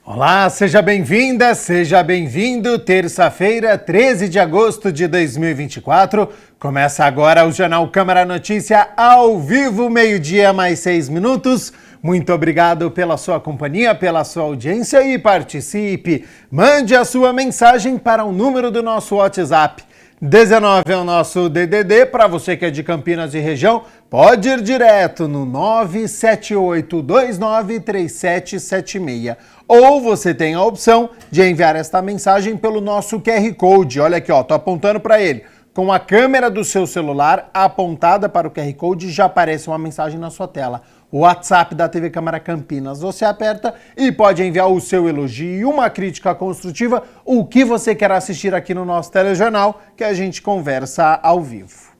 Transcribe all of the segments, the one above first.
Olá, seja bem-vinda, seja bem-vindo. Terça-feira, 13 de agosto de 2024. Começa agora o Jornal Câmara Notícia ao vivo, meio-dia mais 6 minutos. Muito obrigado pela sua companhia, pela sua audiência e participe. Mande a sua mensagem para o número do nosso WhatsApp. 19 é o nosso DDD, para você que é de Campinas e região, pode ir direto no 978293776. Ou você tem a opção de enviar esta mensagem pelo nosso QR Code. Olha aqui, ó, tô apontando para ele. Com a câmera do seu celular apontada para o QR Code, já aparece uma mensagem na sua tela. O WhatsApp da TV Câmara Campinas. Você aperta e pode enviar o seu elogio, uma crítica construtiva, o que você quer assistir aqui no nosso telejornal, que a gente conversa ao vivo.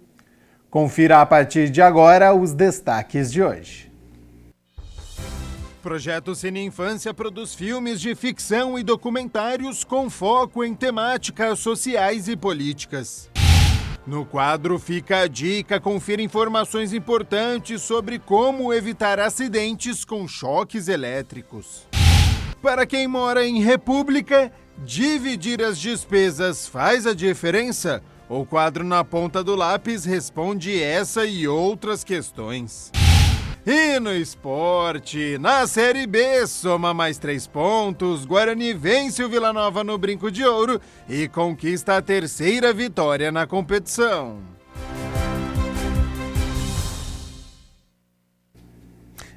Confira a partir de agora os destaques de hoje. Projeto Cine Infância produz filmes de ficção e documentários com foco em temáticas sociais e políticas. No quadro Fica a Dica, confira informações importantes sobre como evitar acidentes com choques elétricos. Para quem mora em República, dividir as despesas faz a diferença? O quadro Na Ponta do Lápis responde essa e outras questões. E no esporte, na Série B, soma mais 3 pontos, Guarani vence o Vila Nova no Brinco de Ouro e conquista a 3ª vitória na competição.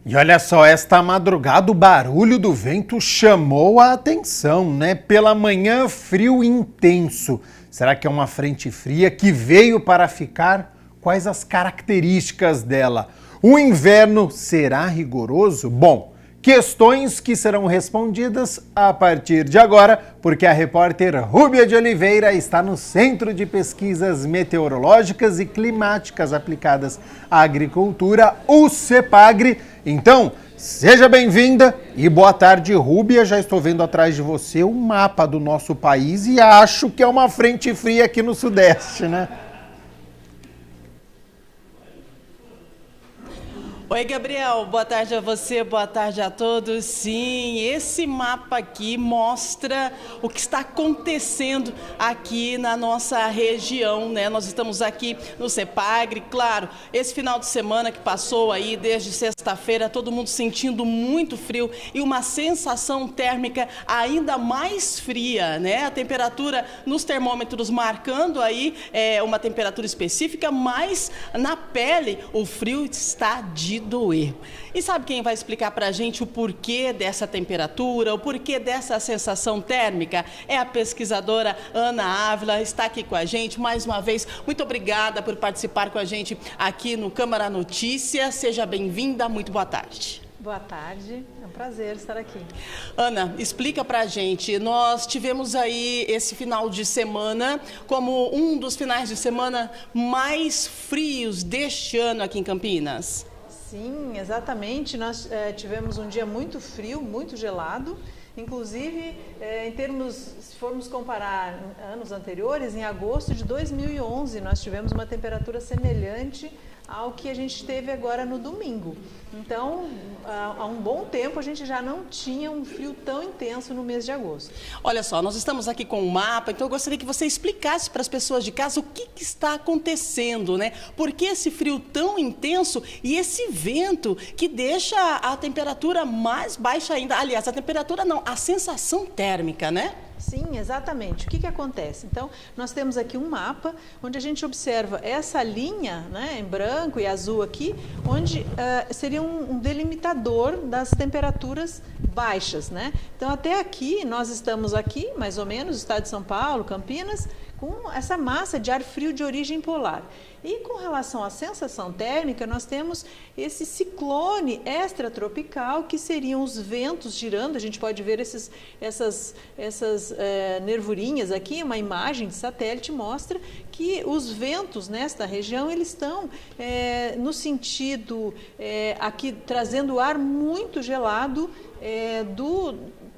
E olha só, esta madrugada o barulho do vento chamou a atenção, né? Pela manhã, frio intenso. Será que é uma frente fria que veio para ficar? Quais as características dela? O inverno será rigoroso? Bom, questões que serão respondidas a partir de agora, porque a repórter Rúbia de Oliveira está no Centro de Pesquisas Meteorológicas e Climáticas Aplicadas à Agricultura, o CEPAGRE. Então, seja bem-vinda e boa tarde, Rúbia. Já estou vendo atrás de você um mapa do nosso país e acho que é uma frente fria aqui no Sudeste, né? Oi, Gabriel, boa tarde a você, boa tarde a todos. Sim, esse mapa aqui mostra o que está acontecendo aqui na nossa região, né? Nós estamos aqui no CEPAGRE, claro, esse final de semana que passou aí, desde sexta-feira, todo mundo sentindo muito frio e uma sensação térmica ainda mais fria, né? A temperatura nos termômetros marcando aí uma temperatura específica, mas na pele o frio está de doer. E sabe quem vai explicar para a gente o porquê dessa temperatura, o porquê dessa sensação térmica? É a pesquisadora Ana Ávila, está aqui com a gente mais uma vez. Muito obrigada por participar com a gente aqui no Câmara Notícia. Seja bem-vinda, muito boa tarde. Boa tarde, é um prazer estar aqui. Ana, explica pra gente, nós tivemos aí esse final de semana como um dos finais de semana mais frios deste ano aqui em Campinas. Sim, exatamente. Nós tivemos um dia muito frio, muito gelado. Inclusive, em termos, se formos comparar anos anteriores, em agosto de 2011, nós tivemos uma temperatura semelhante ao que a gente teve agora no domingo. Então, há um bom tempo a gente já não tinha um frio tão intenso no mês de agosto. Olha só, nós estamos aqui com um mapa, então eu gostaria que você explicasse para as pessoas de casa o que está acontecendo, né? Por que esse frio tão intenso e esse vento que deixa a temperatura mais baixa ainda? Aliás, a temperatura não, a sensação térmica, né? Sim, exatamente. O que acontece? Então, nós temos aqui um mapa onde a gente observa essa linha, né, em branco e azul aqui, onde seria um delimitador das temperaturas baixas, né? Então, até aqui, nós estamos aqui, mais ou menos, estado de São Paulo, Campinas, com essa massa de ar frio de origem polar. E com relação à sensação térmica, nós temos esse ciclone extratropical, que seriam os ventos girando. A gente pode ver essas nervurinhas aqui, uma imagem de satélite mostra que os ventos nesta região, eles estão no sentido aqui trazendo ar muito gelado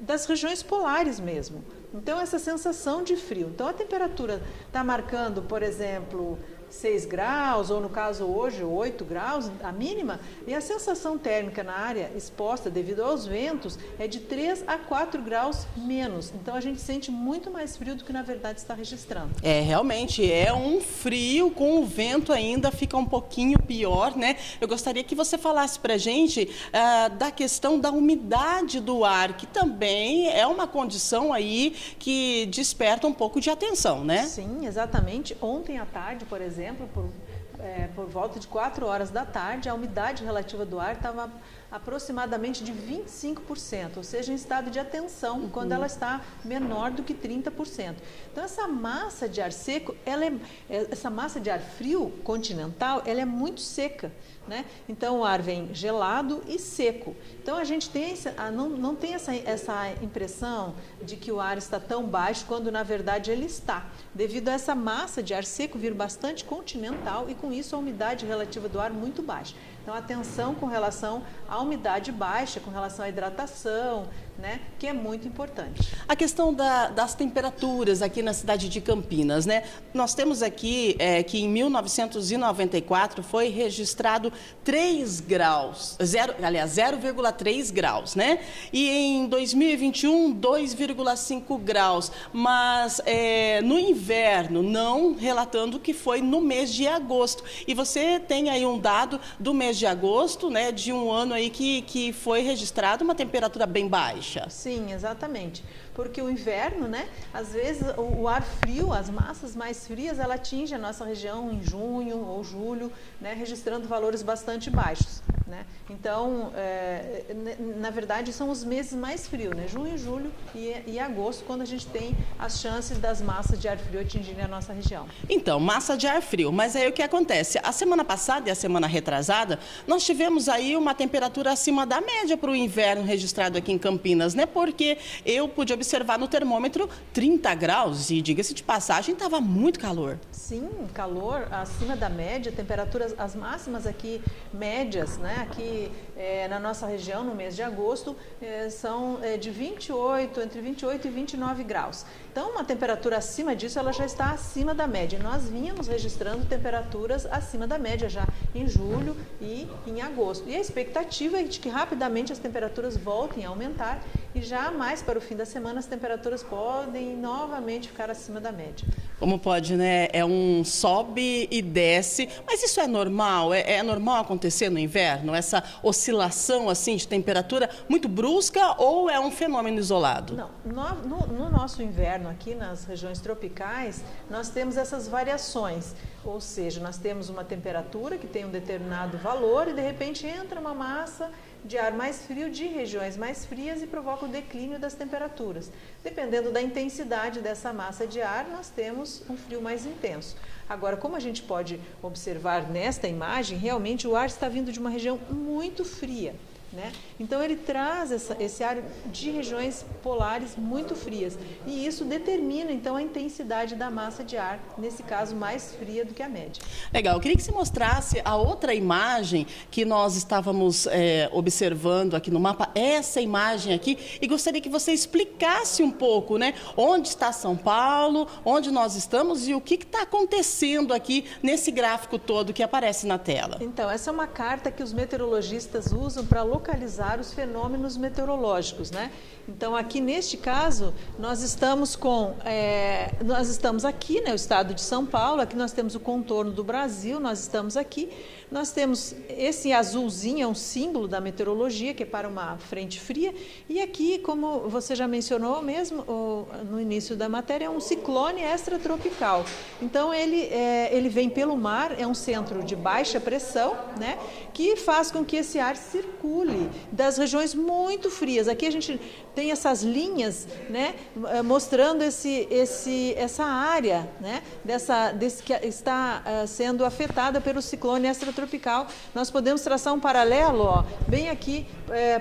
das regiões polares mesmo. Então, essa sensação de frio. Então, a temperatura está marcando, por exemplo, 6 graus, ou no caso hoje 8 graus, a mínima, e a sensação térmica na área exposta devido aos ventos é de 3 a 4 graus menos. Então a gente sente muito mais frio do que na verdade está registrando. Realmente é um frio com o vento ainda, fica um pouquinho pior, né? Eu gostaria que você falasse pra gente da questão da umidade do ar, que também é uma condição aí que desperta um pouco de atenção, né? Sim, exatamente. Ontem à tarde, por exemplo, por volta de 4 horas da tarde, a umidade relativa do ar estava aproximadamente de 25%, ou seja, em estado de atenção, quando ela está menor do que 30%. Então, essa massa de ar seco, essa massa de ar frio continental, ela é muito seca, né? Então, o ar vem gelado e seco. Então, a gente tem não tem essa impressão de que o ar está tão baixo, quando na verdade ele está, devido a essa massa de ar seco vir bastante continental e com isso a umidade relativa do ar muito baixa. Então, atenção com relação à umidade baixa, com relação à hidratação, né, que é muito importante. A questão das temperaturas aqui na cidade de Campinas, né? Nós temos aqui que em 1994 foi registrado 3 graus, 0,3 graus, né? E em 2021, 2,5 graus. Mas no inverno, não relatando que foi no mês de agosto. E você tem aí um dado do mês de agosto, né? De um ano aí que foi registrado uma temperatura bem baixa. Sim, exatamente. Porque o inverno, né, às vezes o ar frio, as massas mais frias, ela atinge a nossa região em junho ou julho, né, registrando valores bastante baixos, né? Então, na verdade, são os meses mais frios, né? Junho, julho e agosto, quando a gente tem as chances das massas de ar frio atingirem a nossa região. Então, massa de ar frio, mas aí o que acontece? A semana passada e a semana retrasada, nós tivemos aí uma temperatura acima da média para o inverno registrado aqui em Campinas, né? Porque eu pude observar no termômetro 30 graus e, diga-se de passagem, estava muito calor. Sim, calor acima da média, temperaturas, as máximas aqui médias, né? Aqui na nossa região, no mês de agosto, são de entre 28 e 29 graus. Então, uma temperatura acima disso, ela já está acima da média. Nós vínhamos registrando temperaturas acima da média já em julho e em agosto. E a expectativa é de que rapidamente as temperaturas voltem a aumentar e já mais para o fim da semana as temperaturas podem novamente ficar acima da média. Como pode, né? É um sobe e desce, mas isso é normal? É normal acontecer no inverno? Essa oscilação assim de temperatura muito brusca ou é um fenômeno isolado? Não, no nosso inverno aqui nas regiões tropicais, nós temos essas variações, ou seja, nós temos uma temperatura que tem um determinado valor e de repente entra uma massa de ar mais frio de regiões mais frias e provoca o declínio das temperaturas. Dependendo da intensidade dessa massa de ar, nós temos um frio mais intenso. Agora, como a gente pode observar nesta imagem, realmente o ar está vindo de uma região muito fria, né? Então ele traz esse ar de regiões polares muito frias e isso determina então a intensidade da massa de ar, nesse caso mais fria do que a média. Legal, eu queria que você mostrasse a outra imagem que nós estávamos observando aqui no mapa, essa imagem aqui, e gostaria que você explicasse um pouco, né, onde está São Paulo, onde nós estamos e o que está acontecendo aqui nesse gráfico todo que aparece na tela. Então, essa é uma carta que os meteorologistas usam para localizar os fenômenos meteorológicos, né? Então, aqui neste caso, nós estamos aqui, né, o estado de São Paulo, aqui nós temos o contorno do Brasil, nós estamos aqui, nós temos esse azulzinho, é um símbolo da meteorologia, que é para uma frente fria, e aqui, como você já mencionou mesmo no início da matéria, é um ciclone extratropical. Então, ele vem pelo mar, é um centro de baixa pressão, né, que faz com que esse ar circule das regiões muito frias. Aqui a gente tem essas linhas, né, mostrando essa área, né, que está sendo afetada pelo ciclone extratropical. Nós podemos traçar um paralelo, ó, bem aqui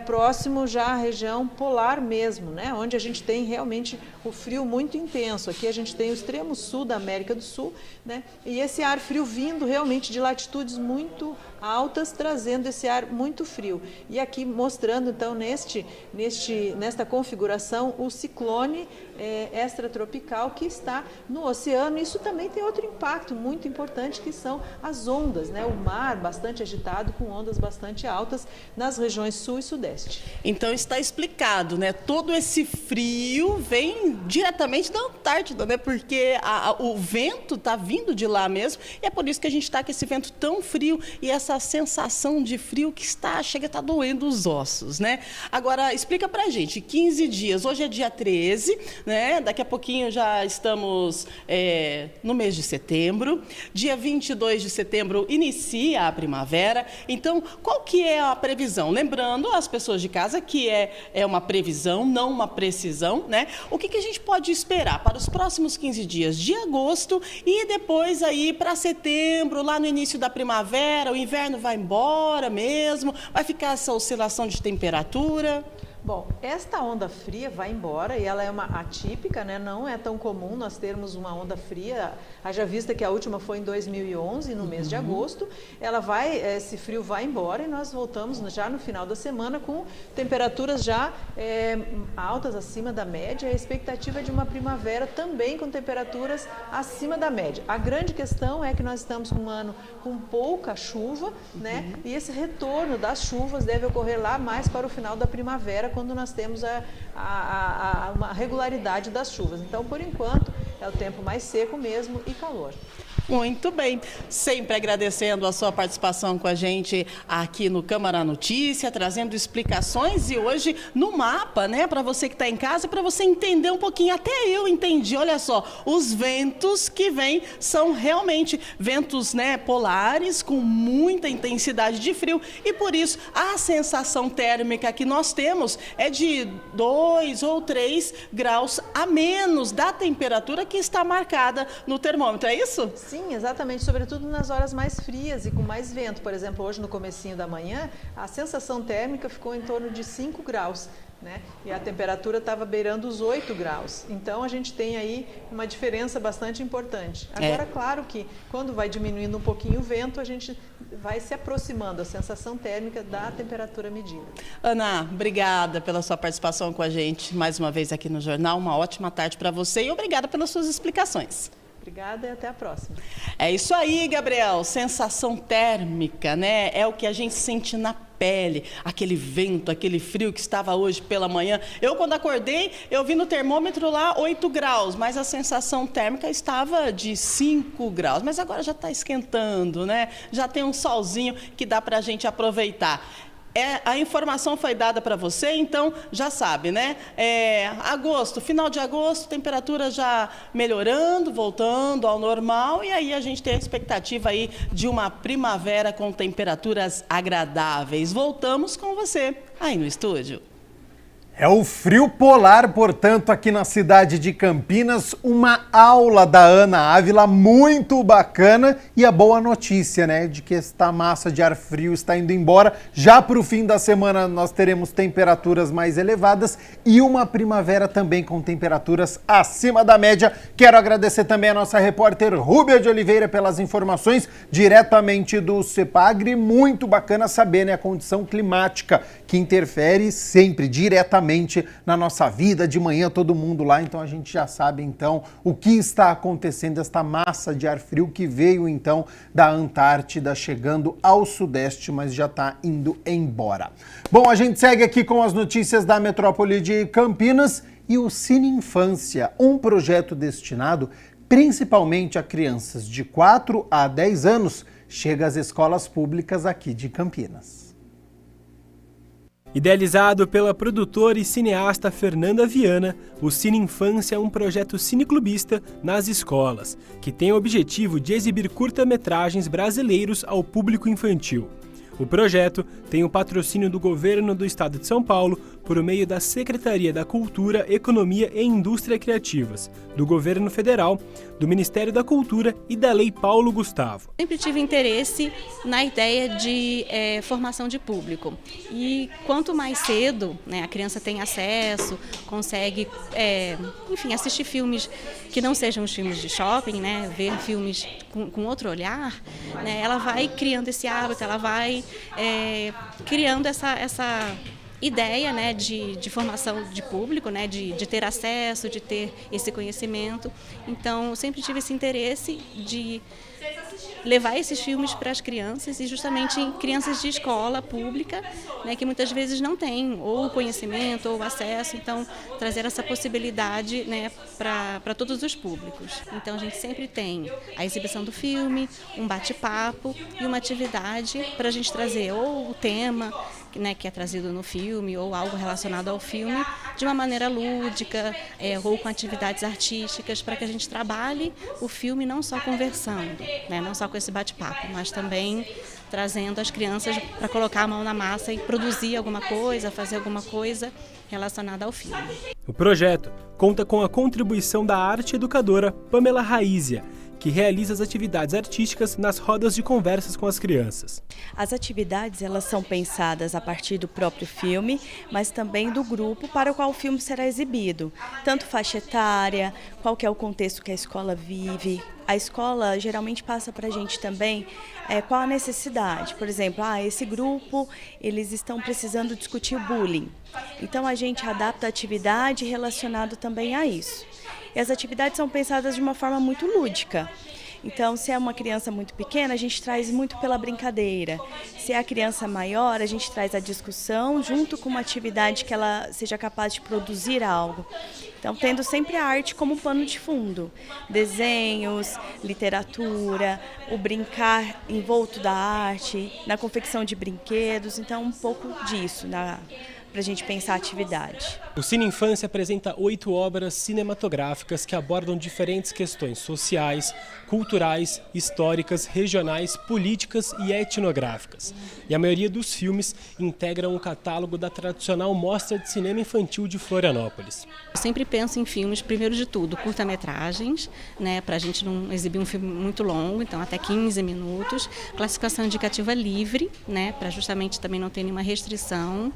próximo já à região polar mesmo, né? Onde a gente tem realmente o frio muito intenso. Aqui a gente tem o extremo sul da América do Sul, né? E esse ar frio vindo realmente de latitudes muito altas, trazendo esse ar muito frio. E aqui mostrando então nesta configuração o ciclone extratropical que está no oceano. Isso também tem outro impacto muito importante, que são as ondas, né? O mar bastante agitado, com ondas bastante altas nas regiões sul e sudeste. Então está explicado, né? Todo esse frio vem diretamente da Antártida, né? Porque o vento está vindo de lá mesmo, e é por isso que a gente está com esse vento tão frio e essa sensação de frio que chega a estar doendo os ossos, né? Agora, explica pra gente, 15 dias, hoje é dia 13, né? Daqui a pouquinho já estamos no mês de setembro, dia 22 de setembro inicia a primavera. Então, qual que é a previsão? Lembrando as pessoas de casa que é uma previsão, não uma precisão, né? O que a gente pode esperar para os próximos 15 dias de agosto e depois aí para setembro, lá no início da primavera, o inverno vai embora mesmo, vai ficar essa oscilação de temperatura? Bom, esta onda fria vai embora e ela é uma atípica, né? Não é tão comum nós termos uma onda fria, haja vista que a última foi em 2011, no mês de agosto. Esse frio vai embora e nós voltamos já no final da semana com temperaturas já altas, acima da média. A expectativa é de uma primavera também com temperaturas acima da média. A grande questão é que nós estamos com um ano com pouca chuva, né? E esse retorno das chuvas deve ocorrer lá mais para o final da primavera, quando nós temos uma regularidade das chuvas. Então, por enquanto, é o tempo mais seco mesmo e calor. Muito bem, sempre agradecendo a sua participação com a gente aqui no Câmara Notícia, trazendo explicações e hoje no mapa, né, para você que está em casa, para você entender um pouquinho, até eu entendi, olha só, os ventos que vêm são realmente ventos, né, polares, com muita intensidade de frio e por isso a sensação térmica que nós temos é de 2 ou 3 graus a menos da temperatura que está marcada no termômetro, é isso? Sim, exatamente, sobretudo nas horas mais frias e com mais vento. Por exemplo, hoje no comecinho da manhã, a sensação térmica ficou em torno de 5 graus, né? E a temperatura estava beirando os 8 graus. Então, a gente tem aí uma diferença bastante importante. Agora, claro que quando vai diminuindo um pouquinho o vento, a gente vai se aproximando a sensação térmica da temperatura medida. Ana, obrigada pela sua participação com a gente mais uma vez aqui no Jornal. Uma ótima tarde para você e obrigada pelas suas explicações. Obrigada e até a próxima. É isso aí, Gabriel. Sensação térmica, né? É o que a gente sente na pele, aquele vento, aquele frio que estava hoje pela manhã. Eu, quando acordei, eu vi no termômetro lá 8 graus, mas a sensação térmica estava de 5 graus. Mas agora já está esquentando, né? Já tem um solzinho que dá para a gente aproveitar. A informação foi dada para você, então já sabe, né? Agosto, final de agosto, temperatura já melhorando, voltando ao normal, e aí a gente tem a expectativa aí de uma primavera com temperaturas agradáveis. Voltamos com você aí no estúdio. É o frio polar, portanto, aqui na cidade de Campinas, uma aula da Ana Ávila muito bacana e a boa notícia, né, de que esta massa de ar frio está indo embora. Já para o fim da semana nós teremos temperaturas mais elevadas e uma primavera também com temperaturas acima da média. Quero agradecer também a nossa repórter Rúbia de Oliveira pelas informações diretamente do CEPAGRE. Muito bacana saber, né, a condição climática que interfere sempre diretamente na nossa vida, de manhã todo mundo lá, então a gente já sabe então o que está acontecendo, esta massa de ar frio que veio então da Antártida chegando ao sudeste, mas já está indo embora. Bom, a gente segue aqui com as notícias da metrópole de Campinas e o Cine Infância, um projeto destinado principalmente a crianças de 4 a 10 anos, chega às escolas públicas aqui de Campinas. Idealizado pela produtora e cineasta Fernanda Viana, o Cine Infância é um projeto cineclubista nas escolas, que tem o objetivo de exibir curta-metragens brasileiros ao público infantil. O projeto tem o patrocínio do Governo do Estado de São Paulo por meio da Secretaria da Cultura, Economia e Indústria Criativas, do Governo Federal, do Ministério da Cultura e da Lei Paulo Gustavo. Sempre tive interesse na ideia de formação de público. E quanto mais cedo, né, a criança tem acesso, consegue assistir filmes que não sejam os filmes de shopping, né, ver filmes com outro olhar, né, ela vai criando esse hábito, ela vai criando essa ideia, né, de formação de público, né, de ter acesso, de ter esse conhecimento. Então, eu sempre tive esse interesse de levar esses filmes para as crianças e justamente em crianças de escola pública, né, que muitas vezes não têm ou o conhecimento ou o acesso, então trazer essa possibilidade, né, para todos os públicos. Então a gente sempre tem a exibição do filme, um bate-papo e uma atividade para a gente trazer ou o tema, né, que é trazido no filme ou algo relacionado ao filme de uma maneira lúdica ou com atividades artísticas para que a gente trabalhe o filme não só conversando, né, não só com esse bate-papo, mas também trazendo as crianças para colocar a mão na massa e produzir alguma coisa, fazer alguma coisa relacionada ao filme. O projeto conta com a contribuição da arte educadora Pamela Raízia, que realiza as atividades artísticas nas rodas de conversas com as crianças. As atividades elas são pensadas a partir do próprio filme, mas também do grupo para o qual o filme será exibido. Tanto faixa etária, qual que é o contexto que a escola vive. A escola geralmente passa para a gente também qual a necessidade. Por exemplo, esse grupo eles estão precisando discutir o bullying. Então a gente adapta a atividade relacionada também a isso. E as atividades são pensadas de uma forma muito lúdica. Então, se é uma criança muito pequena, a gente traz muito pela brincadeira. Se é a criança maior, a gente traz a discussão junto com uma atividade que ela seja capaz de produzir algo. Então, tendo sempre a arte como pano de fundo. Desenhos, literatura, o brincar envolto da arte, na confecção de brinquedos. Então, um pouco disso, para a gente pensar a atividade. O Cine Infância apresenta 8 obras cinematográficas que abordam diferentes questões sociais, culturais, históricas, regionais, políticas e etnográficas. E a maioria dos filmes integram o catálogo da tradicional Mostra de Cinema Infantil de Florianópolis. Eu sempre penso em filmes, primeiro de tudo, curta-metragens, né, para a gente não exibir um filme muito longo, então até 15 minutos. Classificação indicativa livre, né, para justamente também não ter nenhuma restrição.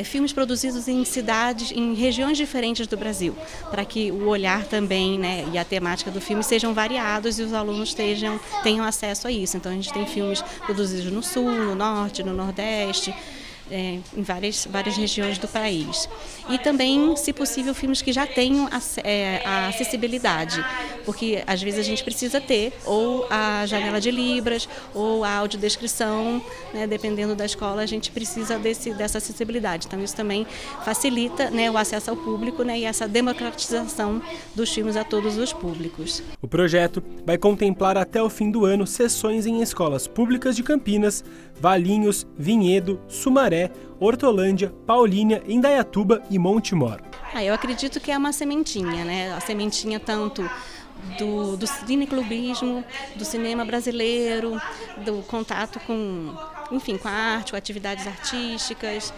Filmes produzidos em cidades, em regiões diferentes do Brasil, para que o olhar também, né, e a temática do filme sejam variados e os alunos tenham acesso a isso. Então a gente tem filmes produzidos no Sul, no Norte, no Nordeste, em várias regiões do país. E também, se possível, filmes que já tenham a acessibilidade, porque às vezes a gente precisa ter ou a janela de libras ou a audiodescrição, né, dependendo da escola, a gente precisa dessa acessibilidade. Então isso também facilita, né, o acesso ao público, né, e essa democratização dos filmes a todos os públicos. O projeto vai contemplar até o fim do ano sessões em escolas públicas de Campinas, Valinhos, Vinhedo, Sumaré, Hortolândia, Paulínia, Indaiatuba e Monte Mor. Eu acredito que é uma sementinha, né? A sementinha tanto do cineclubismo, do cinema brasileiro, do contato com a arte, com atividades artísticas,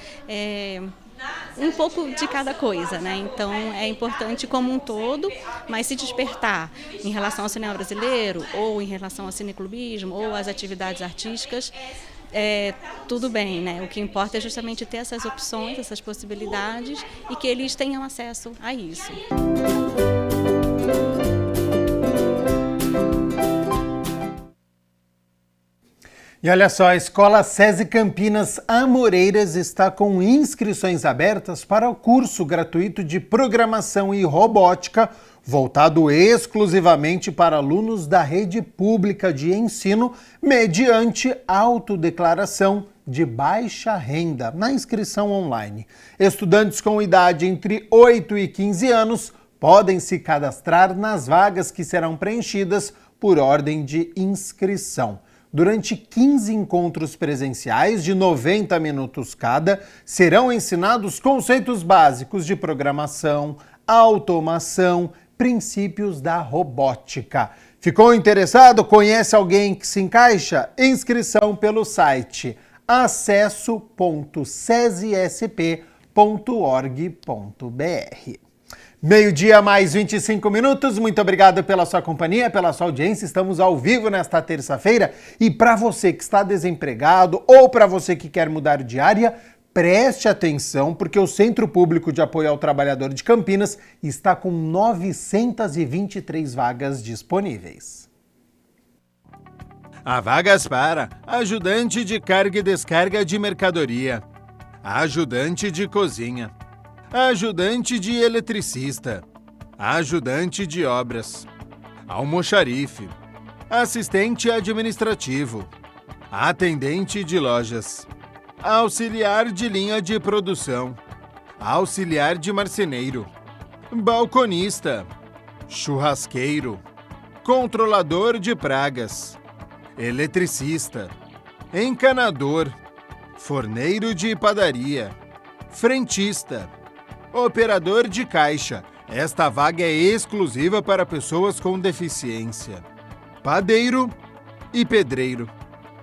um pouco de cada coisa, né? Então é importante como um todo, mas se despertar em relação ao cinema brasileiro, ou em relação ao cineclubismo, ou às atividades artísticas, tudo bem, né? O que importa é justamente ter essas opções, essas possibilidades e que eles tenham acesso a isso. E olha só, a Escola SESI Campinas Amoreiras está com inscrições abertas para o curso gratuito de Programação e Robótica, voltado exclusivamente para alunos da rede pública de ensino, mediante autodeclaração de baixa renda, na inscrição online. Estudantes com idade entre 8 e 15 anos podem se cadastrar nas vagas que serão preenchidas por ordem de inscrição. Durante 15 encontros presenciais de 90 minutos cada, serão ensinados conceitos básicos de programação, automação, princípios da robótica. Ficou interessado? Conhece alguém que se encaixa? Inscrição pelo site acesso.sesesp.br. Meio-dia mais 25 minutos, muito obrigado pela sua companhia, pela sua audiência. Estamos ao vivo nesta terça-feira e para você que está desempregado ou para você que quer mudar de área, preste atenção porque o Centro Público de Apoio ao Trabalhador de Campinas está com 923 vagas disponíveis. Há vagas para ajudante de carga e descarga de mercadoria, ajudante de cozinha, ajudante de eletricista, ajudante de obras, almoxarife, assistente administrativo, atendente de lojas, auxiliar de linha de produção, auxiliar de marceneiro, balconista, churrasqueiro, controlador de pragas, eletricista, encanador, forneiro de padaria, frentista, operador de caixa. Esta vaga é exclusiva para pessoas com deficiência. Padeiro e pedreiro.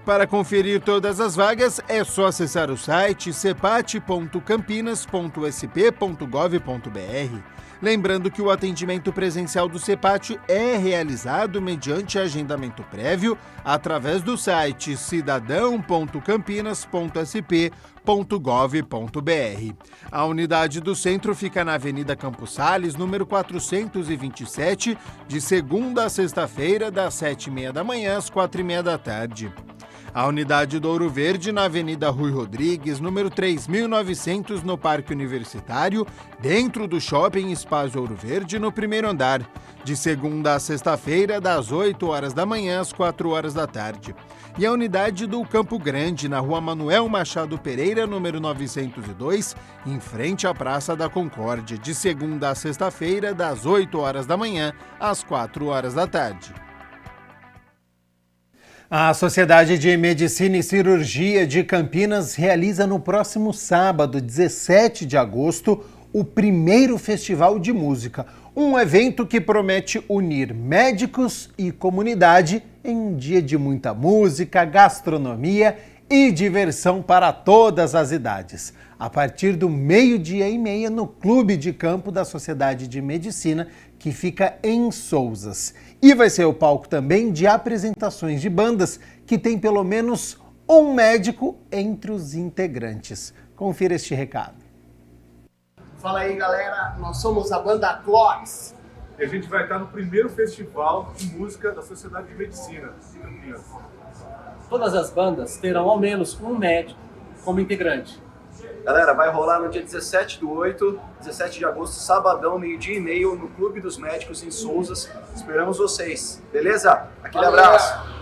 Para conferir todas as vagas, é só acessar o site cepate.campinas.sp.gov.br. Lembrando que o atendimento presencial do CEPAT é realizado mediante agendamento prévio através do site cidadão.campinas.sp.gov.br. A unidade do centro fica na Avenida Campos Sales, número 427, de segunda a sexta-feira, das 7h30 da manhã às 4h30 da tarde. A unidade do Ouro Verde na Avenida Rui Rodrigues, número 3.900, no Parque Universitário, dentro do Shopping Espaço Ouro Verde, no primeiro andar, de segunda a sexta-feira, das 8h da manhã às 4h da tarde. E a unidade do Campo Grande, na Rua Manuel Machado Pereira, número 902, em frente à Praça da Concórdia, de segunda a sexta-feira, das 8h da manhã às 4h da tarde. A Sociedade de Medicina e Cirurgia de Campinas realiza no próximo sábado, 17 de agosto, o primeiro Festival de Música, um evento que promete unir médicos e comunidade em um dia de muita música, gastronomia e diversão para todas as idades. A partir do 12h30 no Clube de Campo da Sociedade de Medicina, que fica em Sousas. E vai ser o palco também de apresentações de bandas que tem pelo menos um médico entre os integrantes. Confira este recado. Fala aí, galera, nós somos a banda Clóvis. E a gente vai estar no primeiro festival de música da Sociedade de Medicina de Campinas. Todas as bandas terão ao menos um médico como integrante. Galera, vai rolar no dia 17/8, 17 de agosto, sabadão, 12h30, no Clube dos Médicos em Sousas. Esperamos vocês, beleza? Aquele abraço!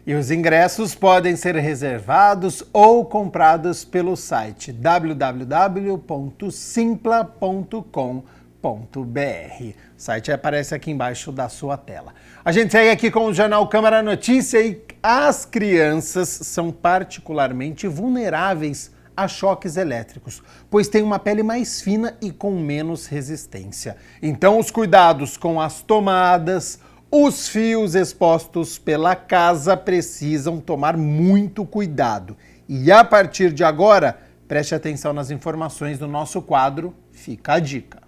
E os ingressos podem ser reservados ou comprados pelo site www.simpla.com.br. O site aparece aqui embaixo da sua tela. A gente segue aqui com o Jornal Câmara Notícia e as crianças são particularmente vulneráveis a choques elétricos, pois têm uma pele mais fina e com menos resistência. Então os cuidados com as tomadas, os fios expostos pela casa precisam tomar muito cuidado. E a partir de agora, preste atenção nas informações do nosso quadro Fica a Dica.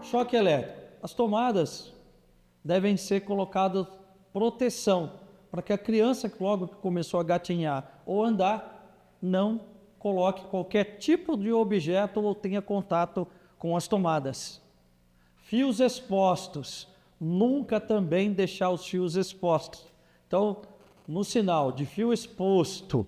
Choque elétrico. As tomadas devem ser colocadas proteção para que a criança que logo que começou a gatinhar ou andar não coloque qualquer tipo de objeto ou tenha contato com as tomadas. Fios expostos. Nunca também deixar os fios expostos. Então, no sinal de fio exposto,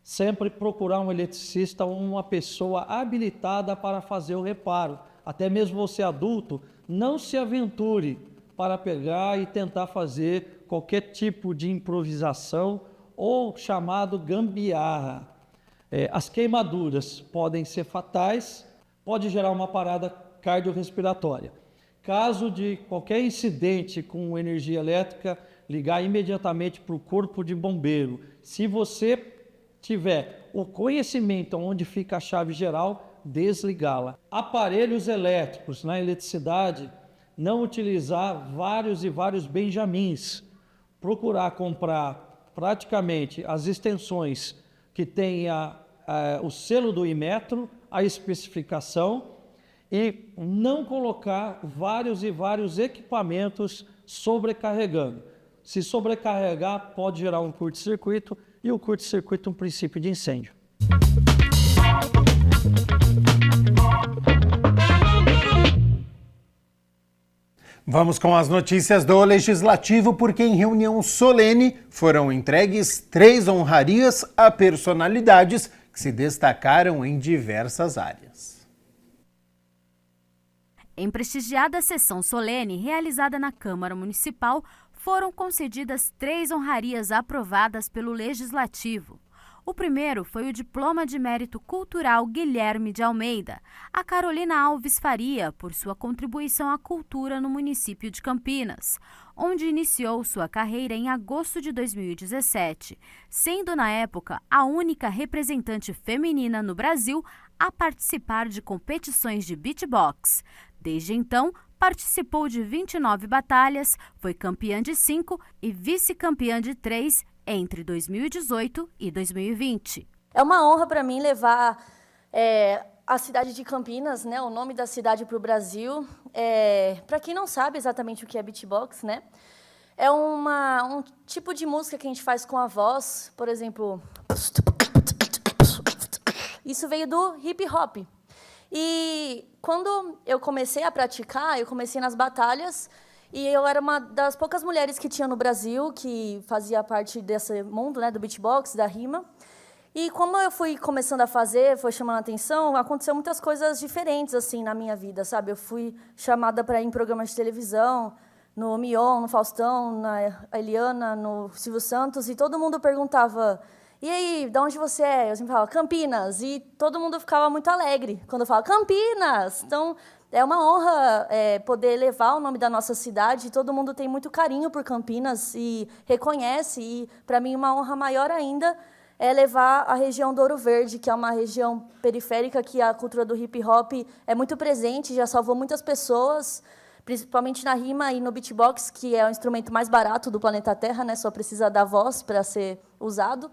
sempre procurar um eletricista ou uma pessoa habilitada para fazer o reparo. Até mesmo você adulto, não se aventure para pegar e tentar fazer qualquer tipo de improvisação ou chamado gambiarra. As queimaduras podem ser fatais, pode gerar uma parada cardiorrespiratória. Caso de qualquer incidente com energia elétrica, ligar imediatamente para o corpo de bombeiro. Se você tiver o conhecimento onde fica a chave geral, desligá-la. Aparelhos elétricos na eletricidade, não utilizar vários e vários benjamins. Procurar comprar praticamente as extensões que tenha o selo do Inmetro, a especificação, e não colocar vários e vários equipamentos sobrecarregando. Se sobrecarregar, pode gerar um curto-circuito, e o curto-circuito é um princípio de incêndio. Vamos com as notícias do Legislativo, porque em reunião solene foram entregues 3 honrarias a personalidades que se destacaram em diversas áreas. Em prestigiada sessão solene realizada na Câmara Municipal, foram concedidas 3 honrarias aprovadas pelo Legislativo. O primeiro foi o Diploma de Mérito Cultural Guilherme de Almeida, a Carolina Alves Faria, por sua contribuição à cultura no município de Campinas, onde iniciou sua carreira em agosto de 2017, sendo na época a única representante feminina no Brasil a participar de competições de beatbox. Desde então, participou de 29 batalhas, foi campeã de 5 e vice-campeã de 3 entre 2018 e 2020. É uma honra para mim levar a cidade de Campinas, né, o nome da cidade para o Brasil. Para quem não sabe exatamente o que é beatbox, né, é um tipo de música que a gente faz com a voz, por exemplo. Isso veio do hip hop. E quando eu comecei a praticar, eu comecei nas batalhas, e eu era uma das poucas mulheres que tinha no Brasil que fazia parte desse mundo, né, do beatbox, da rima. E como eu fui começando a fazer, foi chamando a atenção, aconteceu muitas coisas diferentes assim na minha vida, sabe? Eu fui chamada para ir em programas de televisão, no Mion, no Faustão, na Eliana, no Silvio Santos, e todo mundo perguntava: e aí, de onde você é? Eu sempre falava, Campinas. E todo mundo ficava muito alegre quando eu falava, Campinas! Então, é uma honra poder levar o nome da nossa cidade. Todo mundo tem muito carinho por Campinas e reconhece. E, para mim, uma honra maior ainda é levar a região do Ouro Verde, que é uma região periférica que a cultura do hip-hop é muito presente, já salvou muitas pessoas, principalmente na rima e no beatbox, que é o instrumento mais barato do planeta Terra, né? Só precisa da voz para ser usado.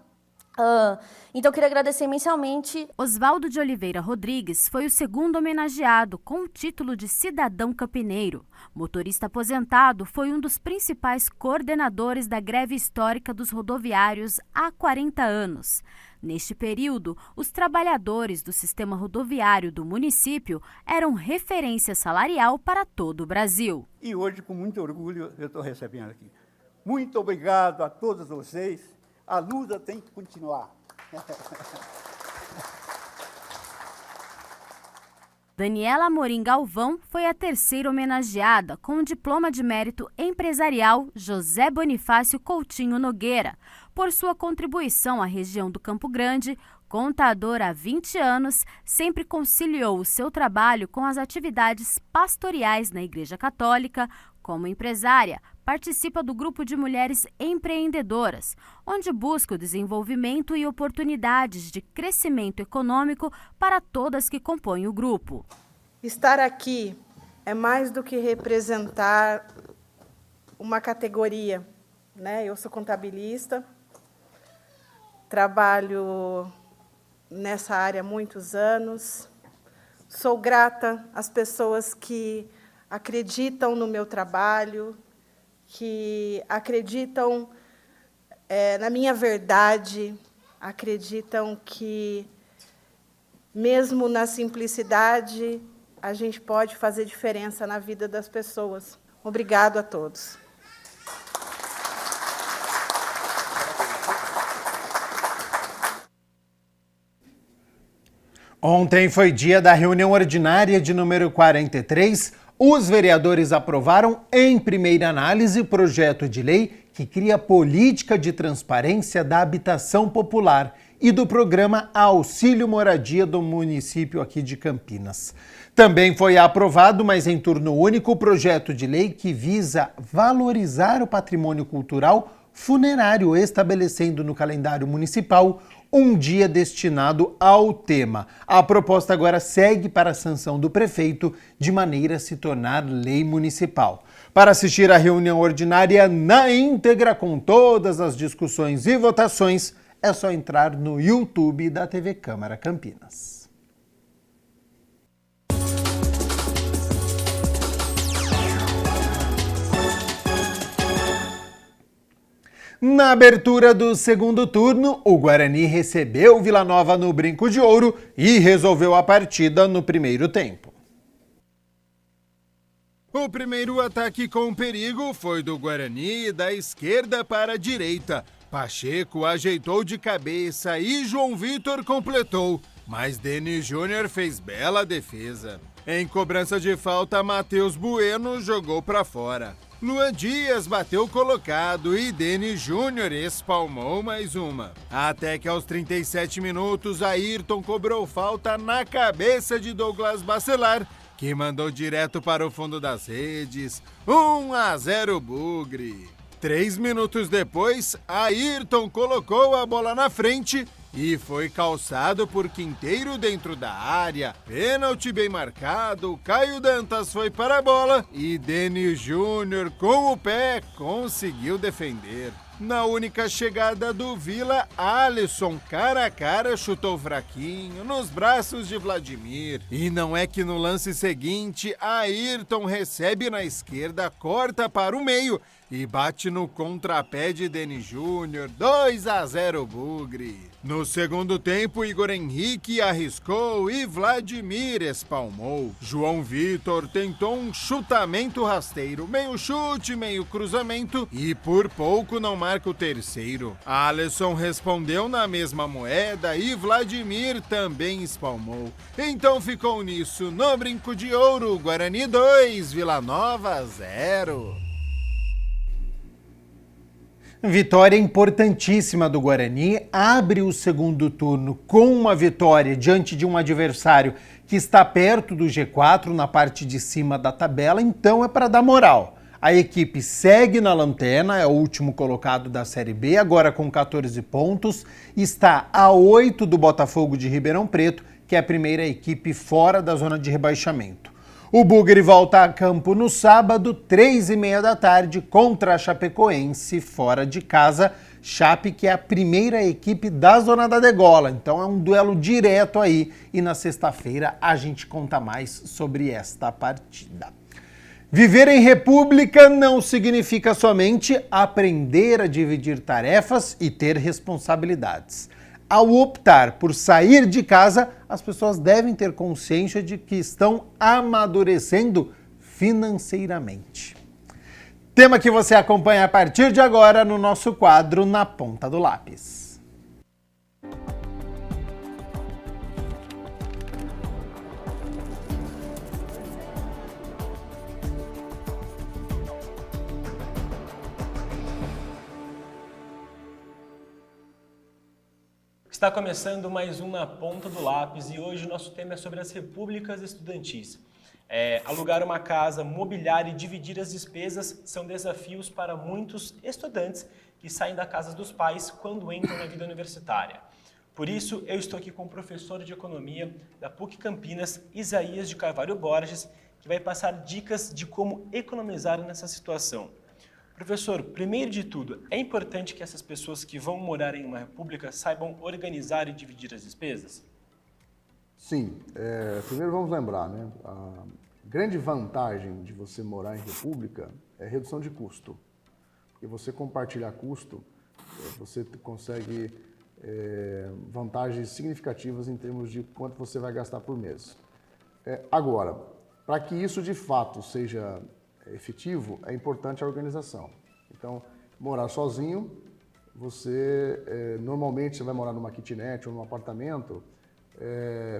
Então, eu queria agradecer imensamente. Oswaldo de Oliveira Rodrigues foi o segundo homenageado com o título de cidadão campineiro. Motorista aposentado, foi um dos principais coordenadores da greve histórica dos rodoviários há 40 anos. Neste período, os trabalhadores do sistema rodoviário do município eram referência salarial para todo o Brasil. E hoje, com muito orgulho, eu estou recebendo aqui. Muito obrigado a todos vocês. A luta tem que continuar. Daniela Amorim Galvão foi a terceira homenageada com o diploma de mérito empresarial José Bonifácio Coutinho Nogueira, por sua contribuição à região do Campo Grande. Contadora há 20 anos, sempre conciliou o seu trabalho com as atividades pastorais na Igreja Católica. Como empresária, participa do grupo de mulheres empreendedoras, onde busca o desenvolvimento e oportunidades de crescimento econômico para todas que compõem o grupo. Estar aqui é mais do que representar uma categoria, né? Eu sou contabilista, trabalho nessa área há muitos anos, sou grata às pessoas que acreditam no meu trabalho, que acreditam na minha verdade, acreditam que, mesmo na simplicidade, a gente pode fazer diferença na vida das pessoas. Obrigado a todos. Ontem foi dia da reunião ordinária de número 43. Os vereadores aprovaram, em primeira análise, o projeto de lei que cria política de transparência da habitação popular e do programa Auxílio Moradia do município aqui de Campinas. Também foi aprovado, mas em turno único, o projeto de lei que visa valorizar o patrimônio cultural funerário, estabelecendo no calendário municipal um dia destinado ao tema. A proposta agora segue para a sanção do prefeito, de maneira a se tornar lei municipal. Para assistir à reunião ordinária na íntegra, com todas as discussões e votações, é só entrar no YouTube da TV Câmara Campinas. Na abertura do segundo turno, o Guarani recebeu o Vila Nova no Brinco de Ouro e resolveu a partida no primeiro tempo. O primeiro ataque com perigo foi do Guarani, da esquerda para a direita. Pacheco ajeitou de cabeça e João Vitor completou, mas Denis Júnior fez bela defesa. Em cobrança de falta, Matheus Bueno jogou para fora. Luan Dias bateu colocado e Denis Júnior espalmou mais uma. Até que aos 37 minutos, Ayrton cobrou falta na cabeça de Douglas Bacelar, que mandou direto para o fundo das redes. 1-0 Bugre. 3 minutos depois, Ayrton colocou a bola na frente e foi calçado por Quinteiro dentro da área. Pênalti bem marcado, Caio Dantas foi para a bola e Denis Júnior com o pé conseguiu defender. Na única chegada do Vila, Alisson cara a cara chutou fraquinho nos braços de Vladimir. E não é que no lance seguinte, Ayrton recebe na esquerda, corta para o meio e bate no contrapé de Denis Júnior. 2-0 Bugre. No segundo tempo, Igor Henrique arriscou e Vladimir espalmou. João Vitor tentou um chutamento rasteiro, meio chute, meio cruzamento e por pouco não marca o terceiro. Alisson respondeu na mesma moeda e Vladimir também espalmou. Então ficou nisso, no Brinco de Ouro, Guarani 2, Vila Nova 0. Vitória importantíssima do Guarani, abre o segundo turno com uma vitória diante de um adversário que está perto do G4 na parte de cima da tabela, então é para dar moral. A equipe segue na lanterna, é o último colocado da Série B, agora com 14 pontos, está a 8 do Botafogo de Ribeirão Preto, que é a primeira equipe fora da zona de rebaixamento. O Bugre volta a campo no sábado, 3h30 da tarde, contra a Chapecoense, fora de casa. Chape, que é a primeira equipe da zona da degola. Então é um duelo direto aí. E na sexta-feira a gente conta mais sobre esta partida. Viver em república não significa somente aprender a dividir tarefas e ter responsabilidades. Ao optar por sair de casa, as pessoas devem ter consciência de que estão amadurecendo financeiramente. Tema que você acompanha a partir de agora no nosso quadro Na Ponta do Lápis. Está começando mais um Na Ponta do Lápis e hoje o nosso tema é sobre as repúblicas estudantis. Alugar uma casa, mobiliar e dividir as despesas são desafios para muitos estudantes que saem da casa dos pais quando entram na vida universitária. Por isso, eu estou aqui com o professor de Economia da PUC Campinas, Isaías de Carvalho Borges, que vai passar dicas de como economizar nessa situação. Professor, primeiro de tudo, é importante que essas pessoas que vão morar em uma república saibam organizar e dividir as despesas? Sim. Primeiro vamos lembrar, né? A grande vantagem de você morar em república é redução de custo. Porque você compartilhar custo, você consegue vantagens significativas em termos de quanto você vai gastar por mês. Agora, para que isso de fato seja efetivo, é importante a organização. Então, morar sozinho, normalmente você vai morar numa kitnet ou num apartamento,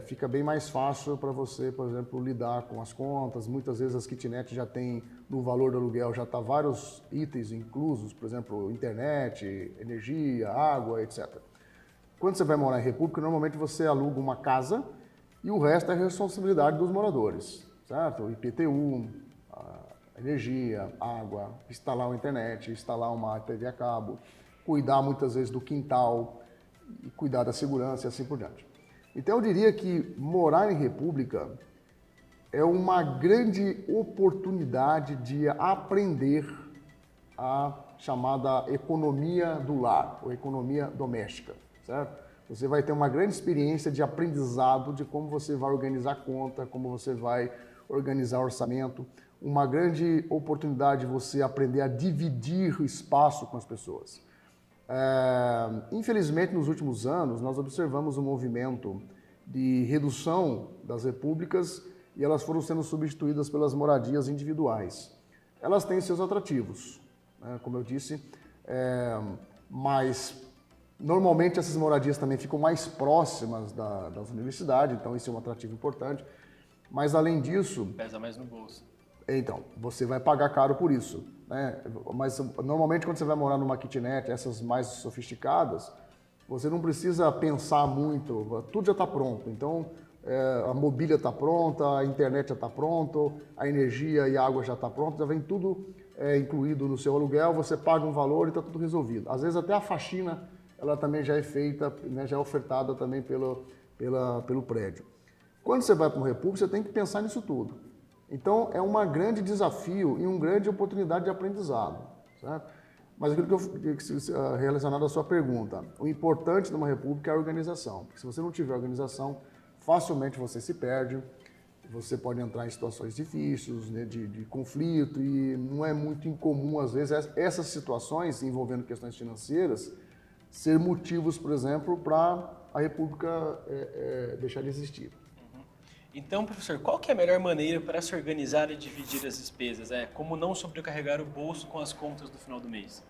fica bem mais fácil para você, por exemplo, lidar com as contas. Muitas vezes as kitnets já têm, no valor do aluguel, já está vários itens inclusos, por exemplo, internet, energia, água, etc. Quando você vai morar em república, normalmente você aluga uma casa e o resto é responsabilidade dos moradores, certo? IPTU, energia, água, instalar uma internet, instalar uma TV a cabo, cuidar muitas vezes do quintal. e cuidar da segurança e assim por diante. Então eu diria que morar em república é uma grande oportunidade de aprender a chamada economia do lar, ou economia doméstica, certo? Você vai ter uma grande experiência de aprendizado de como você vai organizar a conta, como você vai organizar orçamento, uma grande oportunidade de você aprender a dividir o espaço com as pessoas. Infelizmente, nos últimos anos, nós observamos um movimento de redução das repúblicas e elas foram sendo substituídas pelas moradias individuais. Elas têm seus atrativos, né, como eu disse, mas normalmente essas moradias também ficam mais próximas das universidades, então isso é um atrativo importante. Mas além disso... Pesa mais no bolso. Então, você vai pagar caro por isso, né? Mas normalmente quando você vai morar numa kitnet, essas mais sofisticadas, você não precisa pensar muito, tudo já está pronto. Então, a mobília está pronta, a internet já está pronta, a energia e a água já está pronta, já vem tudo incluído no seu aluguel, você paga um valor e está tudo resolvido. Às vezes até a faxina, ela também já é feita, né, já é ofertada também pelo prédio. Quando você vai para uma república, você tem que pensar nisso tudo. Então, é um grande desafio e uma grande oportunidade de aprendizado, certo? Mas aquilo relacionado à sua pergunta, o importante de uma república é a organização. Porque se você não tiver organização, facilmente você se perde, você pode entrar em situações difíceis, né, de conflito, e não é muito incomum, às vezes, essas situações envolvendo questões financeiras ser motivos, por exemplo, para a república deixar de existir. Então, professor, qual que é a melhor maneira para se organizar e dividir as despesas? Como não sobrecarregar o bolso com as contas do final do mês?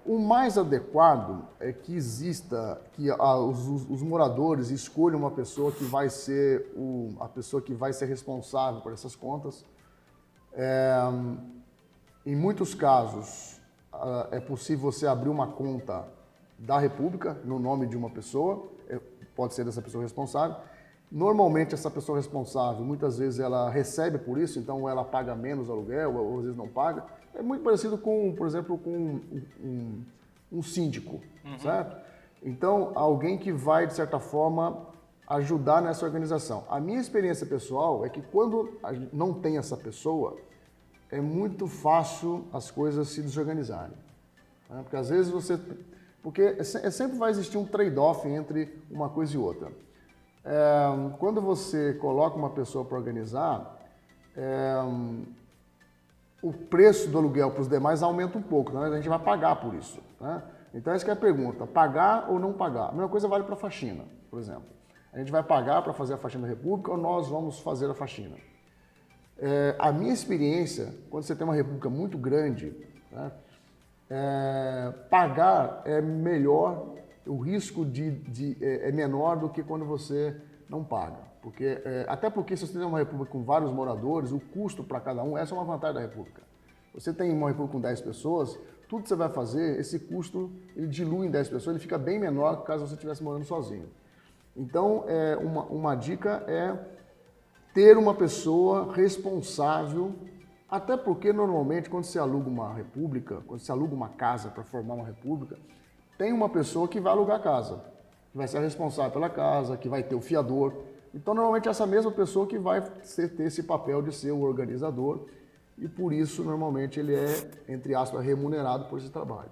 O mais adequado é que os moradores escolham uma pessoa que vai ser a pessoa que vai ser responsável por essas contas. Em muitos casos, é possível você abrir uma conta da República no nome de uma pessoa, pode ser dessa pessoa responsável. Normalmente, essa pessoa responsável, muitas vezes ela recebe por isso, então ela paga menos aluguel, ou às vezes não paga. É muito parecido com, por exemplo, com um síndico, certo? Então, alguém que vai, de certa forma, ajudar nessa organização. A minha experiência pessoal é que quando não tem essa pessoa, é muito fácil as coisas se desorganizarem, né? Porque às vezes porque sempre vai existir um trade-off entre uma coisa e outra. Quando você coloca uma pessoa para organizar, o preço do aluguel para os demais aumenta um pouco, né? A gente vai pagar por isso, né? Então essa que é a pergunta, pagar ou não pagar? A mesma coisa vale para a faxina, por exemplo. A gente vai pagar para fazer a faxina da República ou nós vamos fazer a faxina? A minha experiência, quando você tem uma República muito grande, né, pagar é melhor, o risco é menor do que quando você não paga. Até porque se você tem uma república com vários moradores, o custo para cada um, essa é uma vantagem da república. Você tem uma república com 10 pessoas, tudo que você vai fazer, esse custo, ele dilui em 10 pessoas, ele fica bem menor que caso você estivesse morando sozinho. Então, uma dica é ter uma pessoa responsável, até porque normalmente quando você aluga uma república, quando você aluga uma casa para formar uma república, tem uma pessoa que vai alugar a casa, que vai ser responsável pela casa, que vai ter o fiador. Então, normalmente, essa mesma pessoa que vai ter esse papel de ser o organizador e, por isso, normalmente, ele é, entre aspas, remunerado por esse trabalho.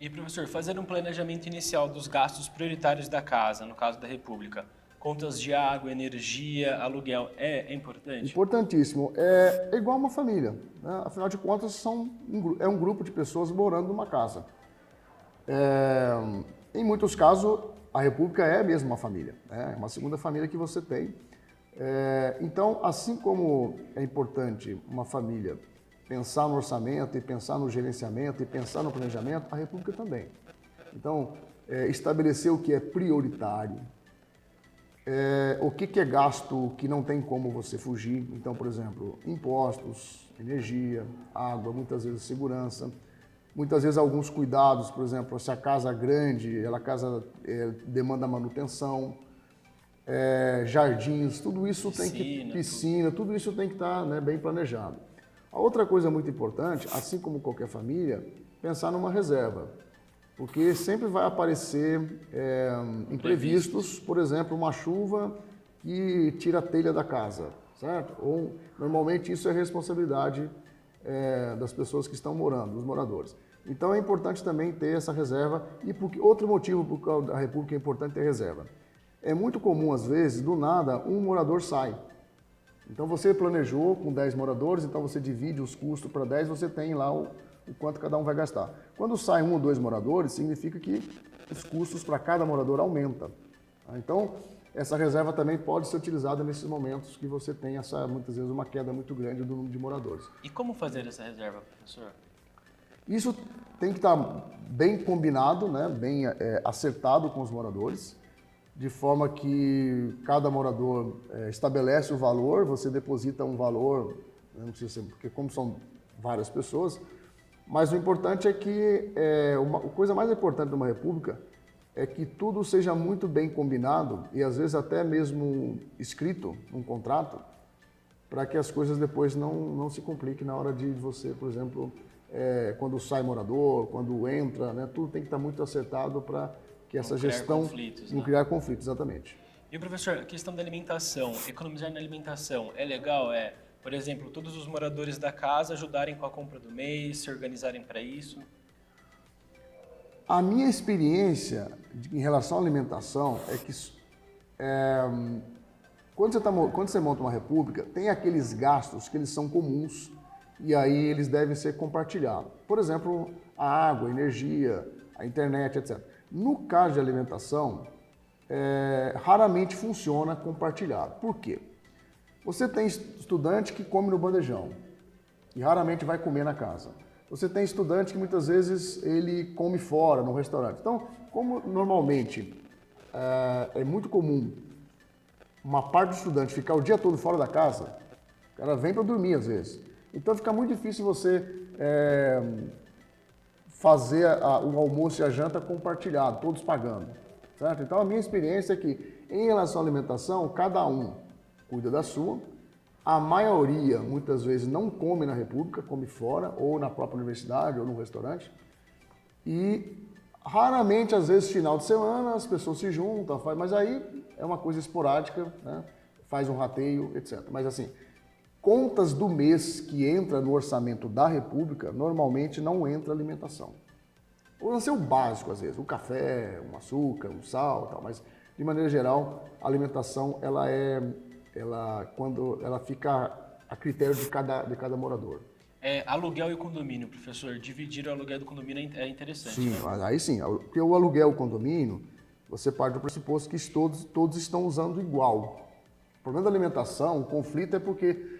E, professor, fazer um planejamento inicial dos gastos prioritários da casa, no caso da República, contas de água, energia, aluguel, é importante? Importantíssimo. É igual uma família, né? Afinal de contas, é um grupo de pessoas morando numa casa. Em muitos casos, a República é mesmo uma família, né? É uma segunda família que você tem. Então, assim como é importante uma família pensar no orçamento e pensar no gerenciamento e pensar no planejamento, a República também. Então, estabelecer o que é prioritário, o que é gasto que não tem como você fugir. Então, por exemplo, impostos, energia, água, muitas vezes segurança. Muitas vezes alguns cuidados, por exemplo, se a casa é grande, a casa demanda manutenção, jardins, tudo isso piscina, tudo isso tem que estar, né, bem planejado. A outra coisa muito importante, assim como qualquer família, pensar numa reserva. porque sempre vai aparecer imprevistos, por exemplo, uma chuva que tira a telha da casa, certo? Ou, normalmente, isso é responsabilidade das pessoas que estão morando, dos moradores. Então, é importante também ter essa reserva. E outro motivo por qual a República é importante ter reserva. É muito comum, às vezes, do nada, um morador sai. Então, você planejou com 10 moradores, então você divide os custos para 10, você tem lá o quanto cada um vai gastar. Quando sai 1 ou 2 moradores, significa que os custos para cada morador aumentam. Então, essa reserva também pode ser utilizada nesses momentos que você tem, muitas vezes, uma queda muito grande do número de moradores. E como fazer essa reserva, professor? Isso tem que estar bem combinado, né? Bem acertado com os moradores, de forma que cada morador estabelece o valor, você deposita um valor, não precisa ser, porque como são várias pessoas, mas o importante é que, a coisa mais importante de uma república é que tudo seja muito bem combinado e às vezes até mesmo escrito num contrato, para que as coisas depois não se compliquem na hora de você, por exemplo, quando sai morador, quando entra, né, tudo tem que estar muito acertado para que essa gestão não criar conflitos, exatamente. E, professor, a questão da alimentação, economizar na alimentação, é legal? Por exemplo, todos os moradores da casa ajudarem com a compra do mês, se organizarem para isso? A minha experiência em relação à alimentação é que quando você monta uma república, tem aqueles gastos que eles são comuns e aí eles devem ser compartilhados. Por exemplo, a água, a energia, a internet, etc. No caso de alimentação, raramente funciona compartilhado. Por quê? Você tem estudante que come no bandejão e raramente vai comer na casa. Você tem estudante que muitas vezes ele come fora, no restaurante. Então, como normalmente é muito comum uma parte do estudante ficar o dia todo fora da casa, o cara vem para dormir às vezes. Então fica muito difícil você fazer o almoço e a janta compartilhado, todos pagando, certo? Então a minha experiência é que em relação à alimentação, cada um cuida da sua. A maioria, muitas vezes, não come na República, come fora, ou na própria universidade, ou no restaurante. E raramente, às vezes, final de semana, as pessoas se juntam, mas aí é uma coisa esporádica, né? Faz um rateio, etc. Mas assim, contas do mês que entra no orçamento da República, normalmente não entra alimentação. Ou não ser o básico, às vezes, o café, um açúcar, um sal, tal, mas de maneira geral, a alimentação quando ela fica a critério de cada morador. Aluguel e condomínio, professor, dividir o aluguel do condomínio é interessante. Sim, né? Aí sim, porque o aluguel e o condomínio, você parte do pressuposto que todos estão usando igual. O problema da alimentação, o conflito é porque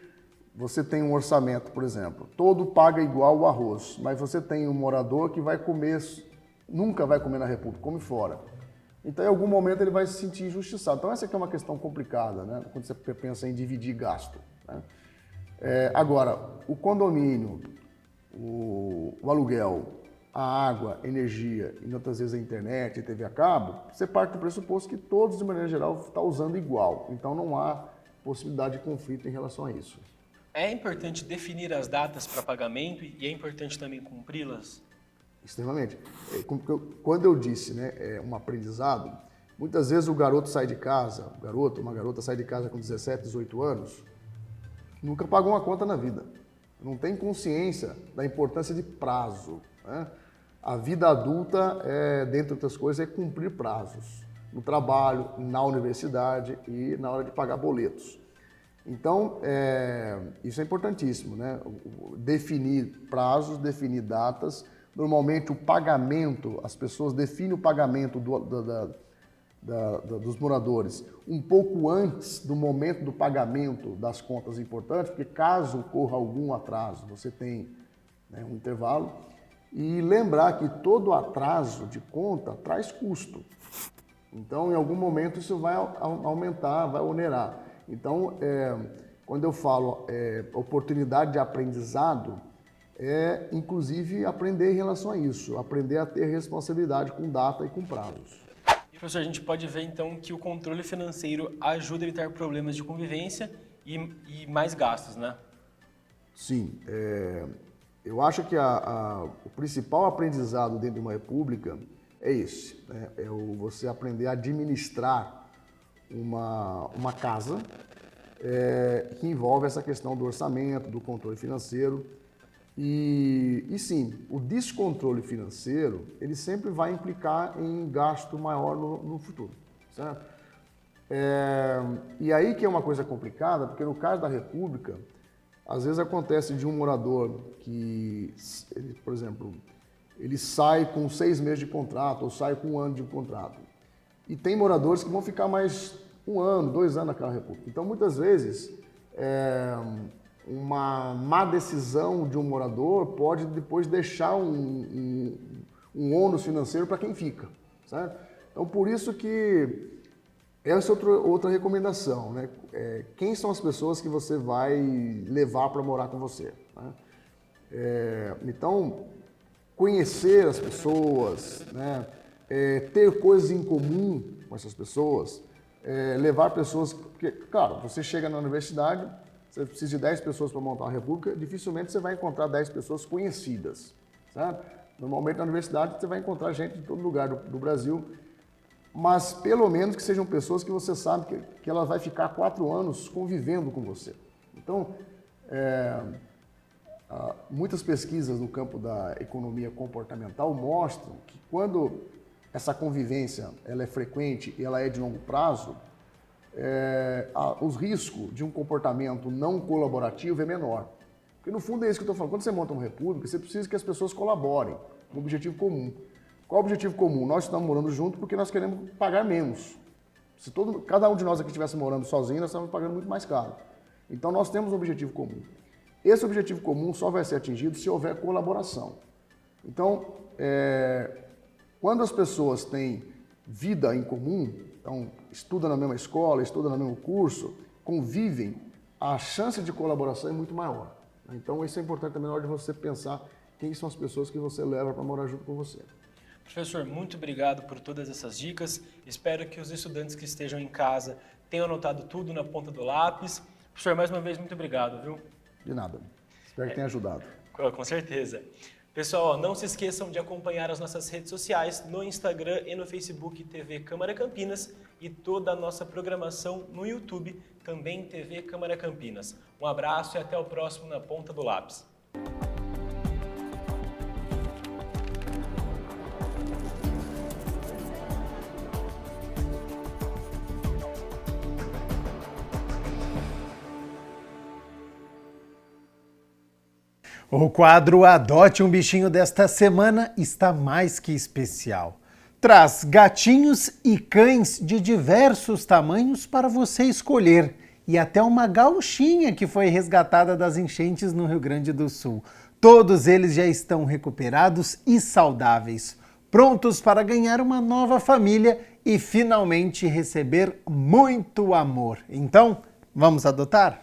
você tem um orçamento, por exemplo, todo paga igual o arroz, mas você tem um morador que nunca vai comer na República, come fora. Então, em algum momento, ele vai se sentir injustiçado. Então, essa aqui é uma questão complicada, né? Quando você pensa em dividir gasto, né? Agora, o condomínio, o aluguel, a água, a energia e muitas vezes a internet e TV a cabo, você parte do pressuposto que todos, de maneira geral, estão usando igual. Então, não há possibilidade de conflito em relação a isso. É importante definir as datas para pagamento e é importante também cumpri-las? Extremamente. Quando eu disse, né, um aprendizado, muitas vezes o garoto sai de casa, uma garota sai de casa com 17, 18 anos, nunca pagou uma conta na vida. Não tem consciência da importância de prazo, né? A vida adulta, dentre outras coisas, é cumprir prazos. No trabalho, na universidade e na hora de pagar boletos. Então, isso é importantíssimo, né? Definir prazos, definir datas. Normalmente, o pagamento, as pessoas definem o pagamento dos moradores um pouco antes do momento do pagamento das contas importantes, porque caso ocorra algum atraso, você tem, né, um intervalo. E lembrar que todo atraso de conta traz custo. Então, em algum momento, isso vai aumentar, vai onerar. Então, quando eu falo oportunidade de aprendizado, inclusive, aprender em relação a isso, aprender a ter responsabilidade com data e com prazos. E, professor, a gente pode ver, então, que o controle financeiro ajuda a evitar problemas de convivência e mais gastos, né? Sim. Eu acho que o principal aprendizado dentro de uma república é esse, né? É você aprender a administrar uma casa que envolve essa questão do orçamento, do controle financeiro. E sim, o descontrole financeiro, ele sempre vai implicar em gasto maior no futuro, certo? E aí que é uma coisa complicada, porque no caso da república, às vezes acontece de um morador que, por exemplo, ele sai com 6 meses de contrato ou sai com 1 ano de contrato. E tem moradores que vão ficar mais 1 ano, 2 anos naquela república. Então, muitas vezes, uma má decisão de um morador pode depois deixar um ônus financeiro para quem fica, certo? Então, por isso que essa é outra recomendação, né? Quem são as pessoas que você vai levar para morar com você, né? Então, conhecer as pessoas, né? Ter coisas em comum com essas pessoas, levar pessoas... Porque, claro, você chega na universidade, você precisa de 10 pessoas para montar uma república, dificilmente você vai encontrar 10 pessoas conhecidas, certo? Normalmente na universidade você vai encontrar gente de todo lugar do Brasil, mas pelo menos que sejam pessoas que você sabe que ela vai ficar 4 anos convivendo com você. Então, muitas pesquisas no campo da economia comportamental mostram que quando essa convivência ela é frequente e ela é de longo prazo, os riscos de um comportamento não colaborativo é menor. Porque no fundo é isso que eu estou falando. Quando você monta uma república, você precisa que as pessoas colaborem com um objetivo comum. Qual é o objetivo comum? Nós estamos morando juntos porque nós queremos pagar menos. Se cada um de nós aqui estivesse morando sozinho, nós estamos pagando muito mais caro. Então nós temos um objetivo comum. Esse objetivo comum só vai ser atingido se houver colaboração. Então, quando as pessoas têm vida em comum, então estudam na mesma escola, estudam no mesmo curso, convivem, a chance de colaboração é muito maior. Então isso é importante também na hora de você pensar quem são as pessoas que você leva para morar junto com você. Professor, muito obrigado por todas essas dicas. Espero que os estudantes que estejam em casa tenham anotado tudo na ponta do lápis. Professor, mais uma vez, muito obrigado, viu? De nada. Espero que tenha ajudado. Com certeza. Pessoal, não se esqueçam de acompanhar as nossas redes sociais no Instagram e no Facebook TV Câmara Campinas e toda a nossa programação no YouTube, também TV Câmara Campinas. Um abraço e até o próximo Na Ponta do Lápis. O quadro Adote um Bichinho desta semana está mais que especial. Traz gatinhos e cães de diversos tamanhos para você escolher e até uma gauchinha que foi resgatada das enchentes no Rio Grande do Sul. Todos eles já estão recuperados e saudáveis, prontos para ganhar uma nova família e finalmente receber muito amor. Então, vamos adotar?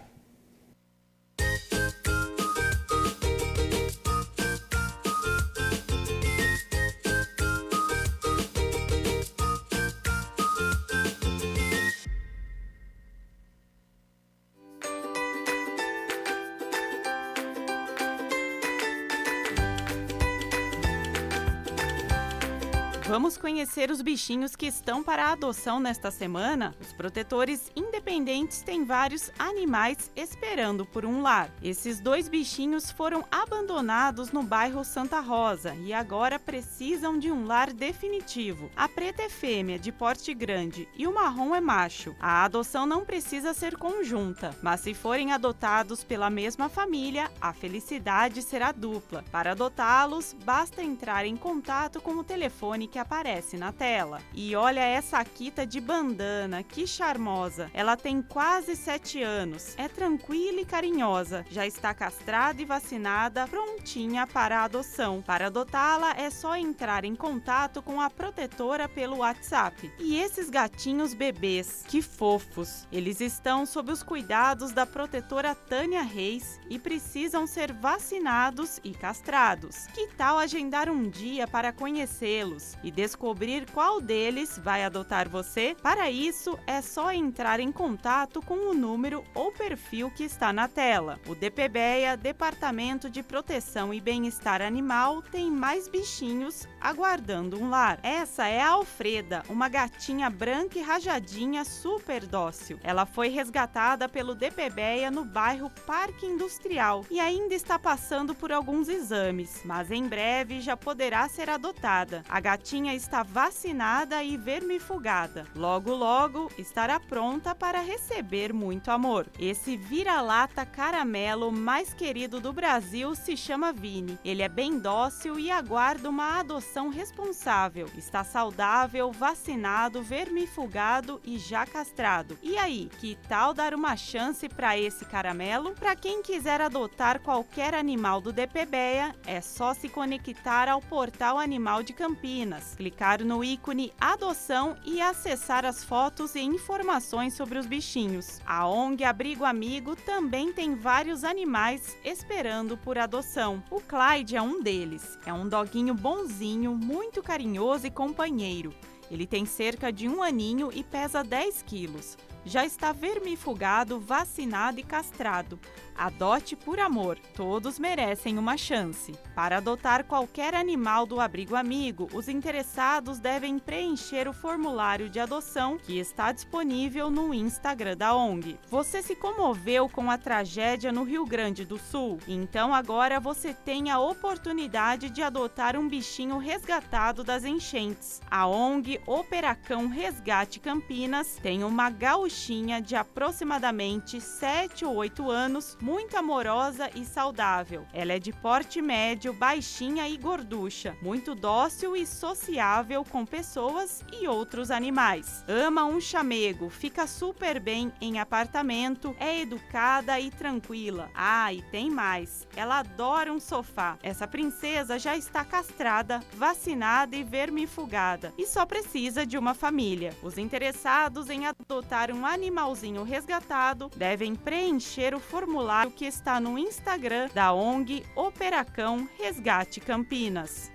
Vamos conhecer os bichinhos que estão para a adoção nesta semana? Os protetores independentes têm vários animais esperando por um lar. Esses 2 bichinhos foram abandonados no bairro Santa Rosa e agora precisam de um lar definitivo. A preta é fêmea, de porte grande, e o marrom é macho. A adoção não precisa ser conjunta, mas se forem adotados pela mesma família, a felicidade será dupla. Para adotá-los, basta entrar em contato com o telefone que aparece na tela. E olha essa Akita de bandana, que charmosa! Ela tem quase 7 anos, é tranquila e carinhosa, já está castrada e vacinada, prontinha para a adoção. Para adotá-la é só entrar em contato com a protetora pelo WhatsApp. E esses gatinhos bebês, que fofos! Eles estão sob os cuidados da protetora Tânia Reis e precisam ser vacinados e castrados. Que tal agendar um dia para conhecê-los? e descobrir qual deles vai adotar você? Para isso, é só entrar em contato com o número ou perfil que está na tela. O DPBEA, Departamento de Proteção e Bem-Estar Animal, tem mais bichinhos aguardando um lar. Essa é a Alfreda, uma gatinha branca e rajadinha super dócil. Ela foi resgatada pelo DPBEA no bairro Parque Industrial e ainda está passando por alguns exames, mas em breve já poderá ser adotada. A gatinha está vacinada e vermifugada. Logo, logo estará pronta para receber muito amor. Esse vira-lata caramelo mais querido do Brasil se chama Vini. Ele é bem dócil e aguarda uma adoção responsável. Está saudável, vacinado, vermifugado e já castrado. E aí, que tal dar uma chance para esse caramelo? Para quem quiser adotar qualquer animal do DPBEA, é só se conectar ao Portal Animal de Campinas, clicar no ícone Adoção e acessar as fotos e informações sobre os bichinhos. A ONG Abrigo Amigo também tem vários animais esperando por adoção. O Clyde é um deles. É um doguinho bonzinho, muito carinhoso e companheiro. Ele tem cerca de 1 aninho e pesa 10 quilos. Já está vermifugado, vacinado e castrado. Adote por amor, todos merecem uma chance. Para adotar qualquer animal do Abrigo Amigo, os interessados devem preencher o formulário de adoção que está disponível no Instagram da ONG. Você se comoveu com a tragédia no Rio Grande do Sul? Então agora você tem a oportunidade de adotar um bichinho resgatado das enchentes. A ONG Operacão Resgate Campinas tem uma gauchinha de aproximadamente 7 ou 8 anos, muito amorosa e saudável. Ela é de porte médio, baixinha e gorducha, muito dócil e sociável com pessoas e outros animais. Ama um chamego, fica super bem em apartamento, é educada e tranquila. Ah, e tem mais, ela adora um sofá. Essa princesa já está castrada, vacinada e vermifugada e só precisa de uma família. Os interessados em adotar um animalzinho resgatado devem preencher o formulário que está no Instagram da ONG Operacão Resgate Campinas.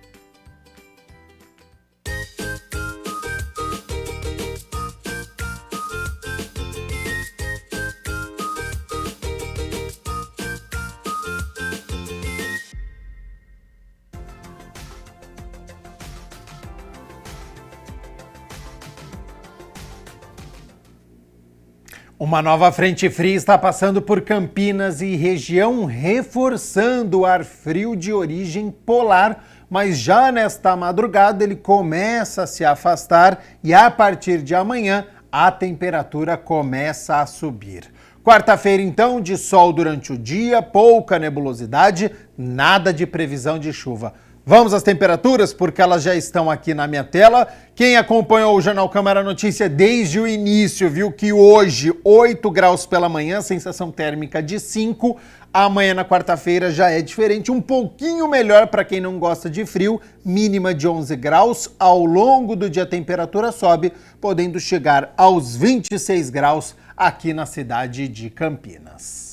Uma nova frente fria está passando por Campinas e região, reforçando o ar frio de origem polar, mas já nesta madrugada ele começa a se afastar e a partir de amanhã a temperatura começa a subir. Quarta-feira, então, de sol durante o dia, pouca nebulosidade, nada de previsão de chuva. Vamos às temperaturas, porque elas já estão aqui na minha tela. Quem acompanhou o Jornal Câmara Notícia desde o início viu que hoje 8 graus pela manhã, sensação térmica de 5. Amanhã, na quarta-feira, já é diferente, um pouquinho melhor para quem não gosta de frio, mínima de 11 graus. Ao longo do dia a temperatura sobe, podendo chegar aos 26 graus aqui na cidade de Campinas.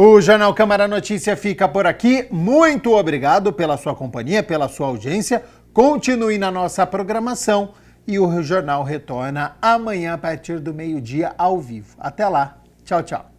O Jornal Câmara Notícia fica por aqui. Muito obrigado pela sua companhia, pela sua audiência. Continue na nossa programação e o jornal retorna amanhã a partir do meio-dia ao vivo. Até lá. Tchau, tchau.